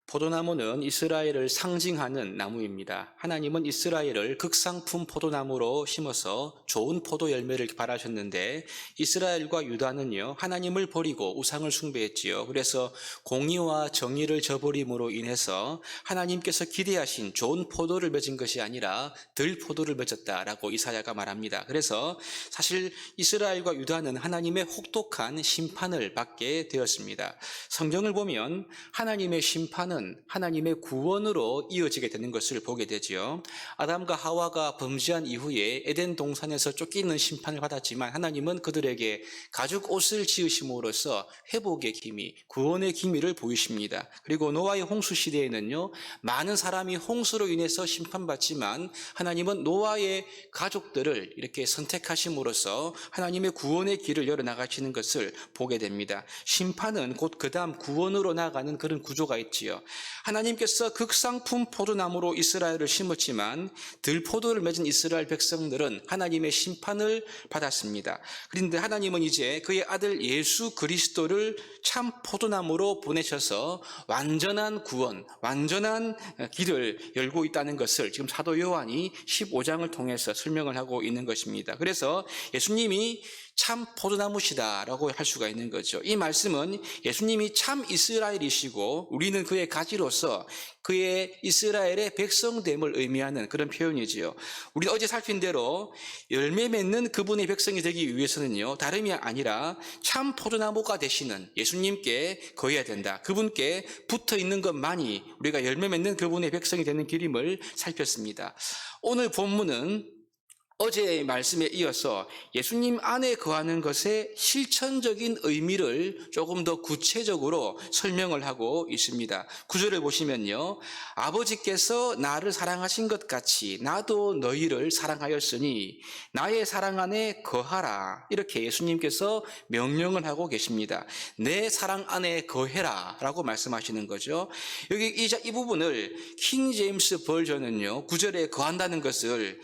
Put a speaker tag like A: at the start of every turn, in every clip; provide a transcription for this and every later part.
A: 포도나무는 이스라엘을 상징하는 나무입니다. 하나님은 이스라엘을 극상품 포도나무로 심어서 좋은 포도 열매를 바라셨는데 이스라엘과 유다는요, 하나님을 버리고 우상을 숭배했지요. 그래서 공의와 정의를 저버림으로 인해서 하나님께서 기대하신 좋은 포도를 맺은 것이 아니라 들 포도를 맺었다라고 이사야가 말합니다. 그래서 사실 이스라엘과 유다는 하나님의 혹독한 심판을 받게 되었습니다. 성경을 보면 하나님의 심판은 하나님의 구원으로 이어지게 되는 것을 보게 되지요. 아담과 하와가 범죄한 이후에 에덴 동산에서 쫓기는 심판을 받았지만 하나님은 그들에게 가죽 옷을 지으심으로써 회복의 기미, 구원의 기미를 보이십니다. 그리고 노아의 홍수 시대에는요, 많은 사람이 홍수로 인해서 심판받지만 하나님은 노아의 가족들을 이렇게 선택하심으로써 하나님의 구원의 길을 열어나가시는 것을 보게 됩니다. 심판은 곧 그 다음 구원으로 나아가는 그런 구조가 있지요. 하나님께서 극상품 포도나무로 이스라엘을 심었지만 들포도를 맺은 이스라엘 백성들은 하나님의 심판을 받았습니다. 그런데 하나님은 이제 그의 아들 예수 그리스도를 참 포도나무로 보내셔서 완전한 구원, 완전한 길을 열고 있다는 것을 지금 사도 요한이 15장을 통해서 설명을 하고 있는 것입니다. 그래서 예수님이 참 포도나무시다라고 할 수가 있는 거죠. 이 말씀은 예수님이 참 이스라엘이시고 우리는 그의 가지로서 그의 이스라엘의 백성됨을 의미하는 그런 표현이지요. 우리 어제 살핀 대로 열매 맺는 그분의 백성이 되기 위해서는요, 다름이 아니라 참 포도나무가 되시는 예수님께 거해야 된다. 그분께 붙어 있는 것만이 우리가 열매 맺는 그분의 백성이 되는 길임을 살폈습니다. 오늘 본문은 어제의 말씀에 이어서 예수님 안에 거하는 것의 실천적인 의미를 조금 더 구체적으로 설명을 하고 있습니다. 9절을 보시면요, 아버지께서 나를 사랑하신 것 같이 나도 너희를 사랑하였으니 나의 사랑 안에 거하라, 이렇게 예수님께서 명령을 하고 계십니다. 내 사랑 안에 거해라 라고 말씀하시는 거죠. 여기 이 부분을 킹 제임스 버전은요, 9절에 거한다는 것을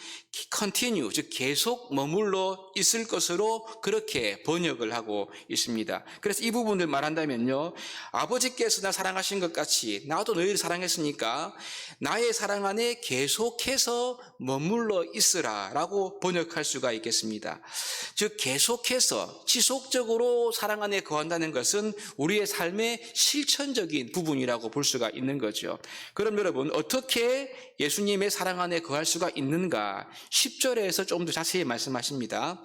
A: continue, 즉 계속 머물러 있을 것으로 그렇게 번역을 하고 있습니다. 그래서 이 부분을 말한다면요, 아버지께서 나 사랑하신 것 같이 나도 너희를 사랑했으니까 나의 사랑 안에 계속해서 머물러 있으라 라고 번역할 수가 있겠습니다. 즉 계속해서 지속적으로 사랑 안에 거한다는 것은 우리의 삶의 실천적인 부분이라고 볼 수가 있는 거죠. 그럼 여러분, 어떻게 예수님의 사랑 안에 거할 수가 있는가? 10절에서 조금 더 자세히 말씀하십니다.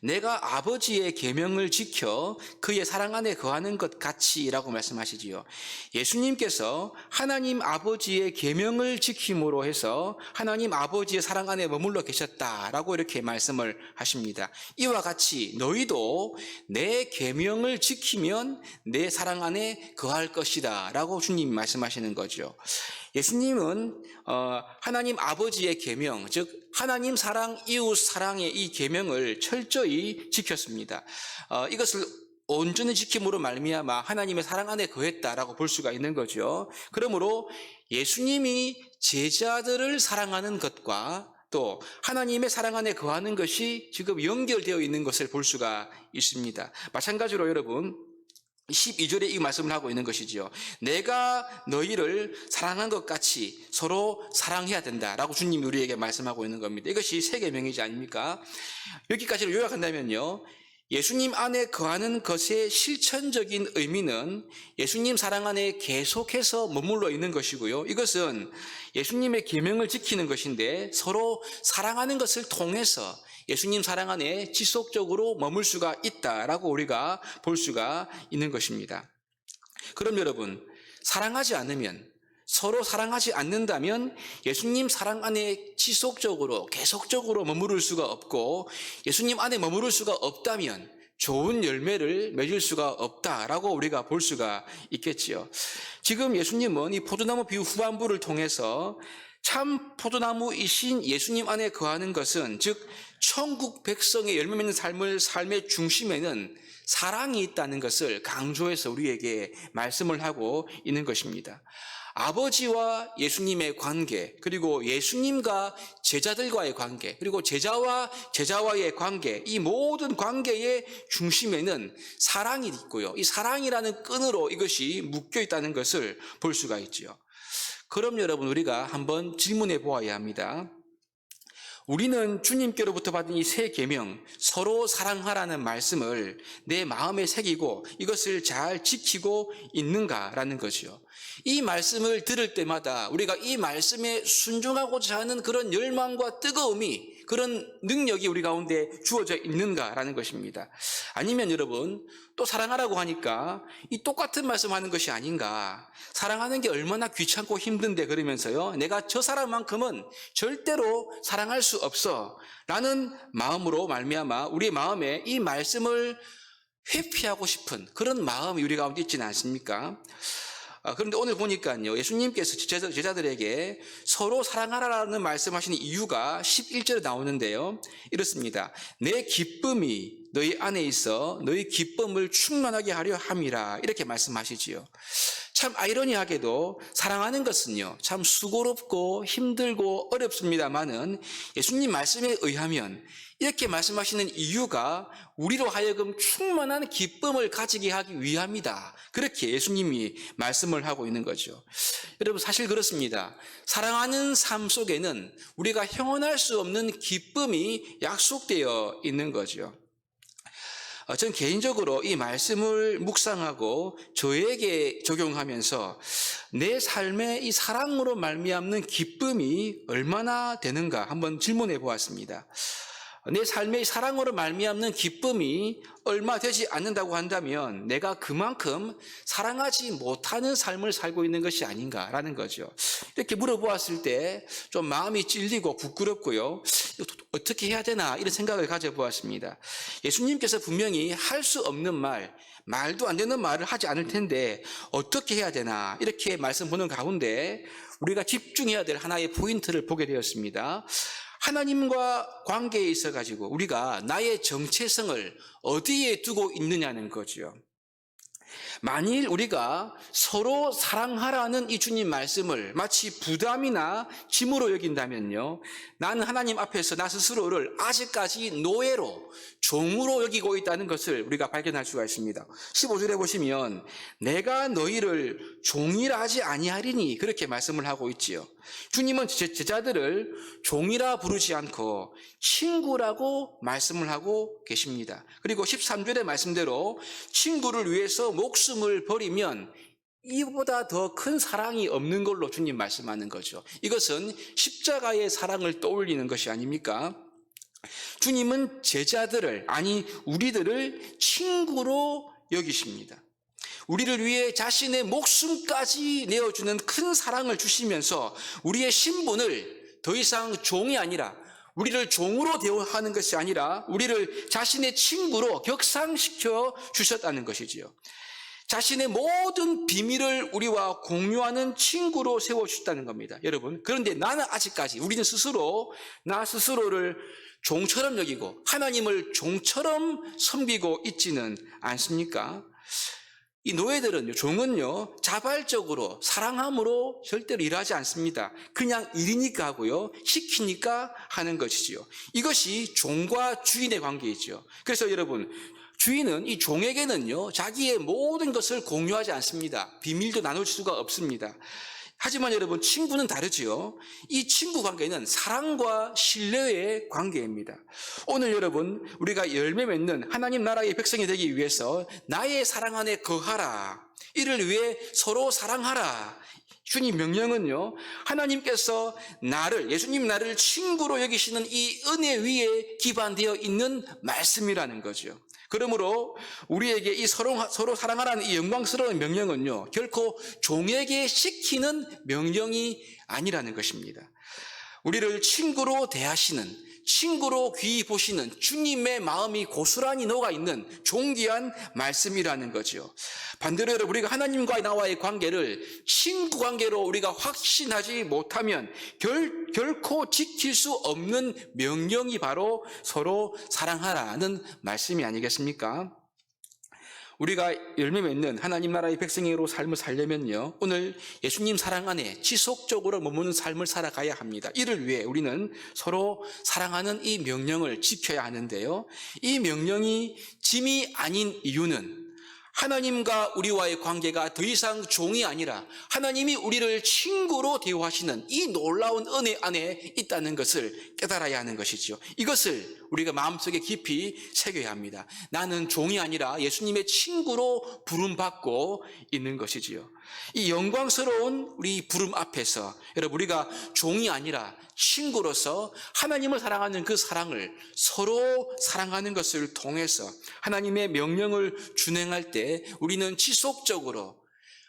A: 내가 아버지의 계명을 지켜 그의 사랑 안에 거하는 것 같이라고 말씀하시지요. 예수님께서 하나님 아버지의 계명을 지킴으로 해서 하나님 아버지의 사랑 안에 머물러 계셨다라고 이렇게 말씀을 하십니다. 이와 같이 너희도 내 계명을 지키면 내 사랑 안에 거할 것이다 라고 주님이 말씀하시는 거죠. 예수님은 하나님 아버지의 계명, 즉 하나님 사랑, 이웃 사랑의 이 계명을 철저히 지켰습니다. 이것을 온전히 지킴으로 말미암아 하나님의 사랑 안에 거했다라고 볼 수가 있는 거죠. 그러므로 예수님이 제자들을 사랑하는 것과 또 하나님의 사랑 안에 거하는 것이 지금 연결되어 있는 것을 볼 수가 있습니다. 마찬가지로 여러분, 12절에 이 말씀을 하고 있는 것이지요. 내가 너희를 사랑한 것 같이 서로 사랑해야 된다라고 주님이 우리에게 말씀하고 있는 겁니다. 이것이 세 계명이지 아닙니까? 여기까지로 요약한다면요, 예수님 안에 거하는 것의 실천적인 의미는 예수님 사랑 안에 계속해서 머물러 있는 것이고요. 이것은 예수님의 계명을 지키는 것인데 서로 사랑하는 것을 통해서 예수님 사랑 안에 지속적으로 머물 수가 있다라고 우리가 볼 수가 있는 것입니다. 그럼 여러분, 사랑하지 않으면, 서로 사랑하지 않는다면 예수님 사랑 안에 지속적으로 계속적으로 머무를 수가 없고, 예수님 안에 머무를 수가 없다면 좋은 열매를 맺을 수가 없다라고 우리가 볼 수가 있겠지요. 지금 예수님은 이 포도나무 비유 후반부를 통해서 참 포도나무이신 예수님 안에 거하는 것은, 즉 천국 백성의 열매 맺는 삶의 중심에는 사랑이 있다는 것을 강조해서 우리에게 말씀을 하고 있는 것입니다. 아버지와 예수님의 관계, 그리고 예수님과 제자들과의 관계, 그리고 제자와 제자와의 관계, 이 모든 관계의 중심에는 사랑이 있고요. 이 사랑이라는 끈으로 이것이 묶여 있다는 것을 볼 수가 있죠. 그럼 여러분, 우리가 한번 질문해 보아야 합니다. 우리는 주님께로부터 받은 이 새 계명, 서로 사랑하라는 말씀을 내 마음에 새기고 이것을 잘 지키고 있는가라는 거죠. 이 말씀을 들을 때마다 우리가 이 말씀에 순종하고자 하는 그런 열망과 뜨거움이, 그런 능력이 우리 가운데 주어져 있는가라는 것입니다. 아니면 여러분, 또 사랑하라고 하니까 이 똑같은 말씀하는 것이 아닌가, 사랑하는 게 얼마나 귀찮고 힘든데 그러면서요, 내가 저 사람만큼은 절대로 사랑할 수 없어 라는 마음으로 말미암아 우리의 마음에 이 말씀을 회피하고 싶은 그런 마음이 우리 가운데 있지는 않습니까? 그런데 오늘 보니까요, 예수님께서 제자들에게 서로 사랑하라는 말씀하시는 이유가 11절에 나오는데요, 이렇습니다. 내 기쁨이 너희 안에 있어 너희 기쁨을 충만하게 하려 함이라, 이렇게 말씀하시지요. 참 아이러니하게도 사랑하는 것은요, 참 수고롭고 힘들고 어렵습니다만은 예수님 말씀에 의하면 이렇게 말씀하시는 이유가 우리로 하여금 충만한 기쁨을 가지게 하기 위함이다, 그렇게 예수님이 말씀을 하고 있는 거죠. 여러분, 사실 그렇습니다. 사랑하는 삶 속에는 우리가 형언할 수 없는 기쁨이 약속되어 있는 거죠. 저는 개인적으로 이 말씀을 묵상하고 저에게 적용하면서 내 삶에 이 사랑으로 말미암는 기쁨이 얼마나 되는가 한번 질문해 보았습니다. 내 삶의 사랑으로 말미암는 기쁨이 얼마 되지 않는다고 한다면 내가 그만큼 사랑하지 못하는 삶을 살고 있는 것이 아닌가라는 거죠. 이렇게 물어보았을 때 좀 마음이 찔리고 부끄럽고요, 어떻게 해야 되나 이런 생각을 가져보았습니다. 예수님께서 분명히 할 수 없는 말도 안 되는 말을 하지 않을 텐데 어떻게 해야 되나, 이렇게 말씀 보는 가운데 우리가 집중해야 될 하나의 포인트를 보게 되었습니다. 하나님과 관계에 있어 가지고 우리가 나의 정체성을 어디에 두고 있느냐는 거죠. 만일 우리가 서로 사랑하라는 이 주님 말씀을 마치 부담이나 짐으로 여긴다면요, 나는 하나님 앞에서 나 스스로를 아직까지 노예로, 종으로 여기고 있다는 것을 우리가 발견할 수가 있습니다. 15절에 보시면 내가 너희를 종이라 하지 아니하리니, 그렇게 말씀을 하고 있지요. 주님은 제자들을 종이라 부르지 않고 친구라고 말씀을 하고 계십니다. 그리고 13절의 말씀대로 친구를 위해서 목숨을 버리면 이보다 더 큰 사랑이 없는 걸로 주님 말씀하는 거죠. 이것은 십자가의 사랑을 떠올리는 것이 아닙니까? 주님은 제자들을, 아니 우리들을 친구로 여기십니다. 우리를 위해 자신의 목숨까지 내어주는 큰 사랑을 주시면서 우리의 신분을 더 이상 종이 아니라, 우리를 종으로 대우하는 것이 아니라 우리를 자신의 친구로 격상시켜 주셨다는 것이지요. 자신의 모든 비밀을 우리와 공유하는 친구로 세워주셨다는 겁니다. 여러분, 그런데 나는 아직까지, 우리는 스스로 나 스스로를 종처럼 여기고 하나님을 종처럼 섬기고 있지는 않습니까? 이 노예들은요, 종은요, 자발적으로 사랑함으로 절대로 일하지 않습니다. 그냥 일이니까 하고요, 시키니까 하는 것이지요. 이것이 종과 주인의 관계이죠. 그래서 여러분, 주인은 이 종에게는요, 자기의 모든 것을 공유하지 않습니다. 비밀도 나눌 수가 없습니다. 하지만 여러분, 친구는 다르지요. 이 친구 관계는 사랑과 신뢰의 관계입니다. 오늘 여러분, 우리가 열매 맺는 하나님 나라의 백성이 되기 위해서 나의 사랑 안에 거하라, 이를 위해 서로 사랑하라, 주님 명령은요, 하나님께서 예수님 나를 친구로 여기시는 이 은혜 위에 기반되어 있는 말씀이라는 거죠. 그러므로 우리에게 이 서로 사랑하라는 이 영광스러운 명령은요, 결코 종에게 시키는 명령이 아니라는 것입니다. 우리를 친구로 대하시는, 친구로 귀히 보시는 주님의 마음이 고스란히 녹아있는 존귀한 말씀이라는 거죠. 반대로 여러분, 우리가 하나님과 나와의 관계를 친구 관계로 우리가 확신하지 못하면 결코 지킬 수 없는 명령이 바로 서로 사랑하라는 말씀이 아니겠습니까? 우리가 열매 맺는 하나님 나라의 백성으로 삶을 살려면요, 오늘 예수님 사랑 안에 지속적으로 머무는 삶을 살아가야 합니다. 이를 위해 우리는 서로 사랑하는 이 명령을 지켜야 하는데요, 이 명령이 짐이 아닌 이유는 하나님과 우리와의 관계가 더 이상 종이 아니라 하나님이 우리를 친구로 대우하시는 이 놀라운 은혜 안에 있다는 것을 깨달아야 하는 것이죠. 이것을 우리가 마음속에 깊이 새겨야 합니다. 나는 종이 아니라 예수님의 친구로 부름받고 있는 것이지요. 이 영광스러운 우리 부름 앞에서 여러분, 우리가 종이 아니라 친구로서 하나님을 사랑하는 그 사랑을 서로 사랑하는 것을 통해서 하나님의 명령을 준행할 때 우리는 지속적으로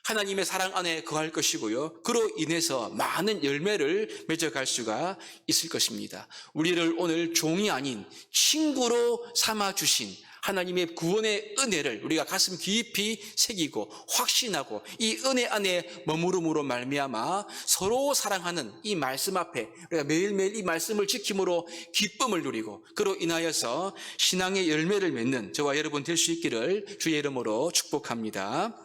A: 하나님의 사랑 안에 거할 것이고요, 그로 인해서 많은 열매를 맺어갈 수가 있을 것입니다. 우리를 오늘 종이 아닌 친구로 삼아주신 하나님의 구원의 은혜를 우리가 가슴 깊이 새기고 확신하고 이 은혜 안에 머무름으로 말미암아 서로 사랑하는 이 말씀 앞에 우리가 매일매일 이 말씀을 지킴으로 기쁨을 누리고, 그로 인하여서 신앙의 열매를 맺는 저와 여러분 될 수 있기를 주의 이름으로 축복합니다.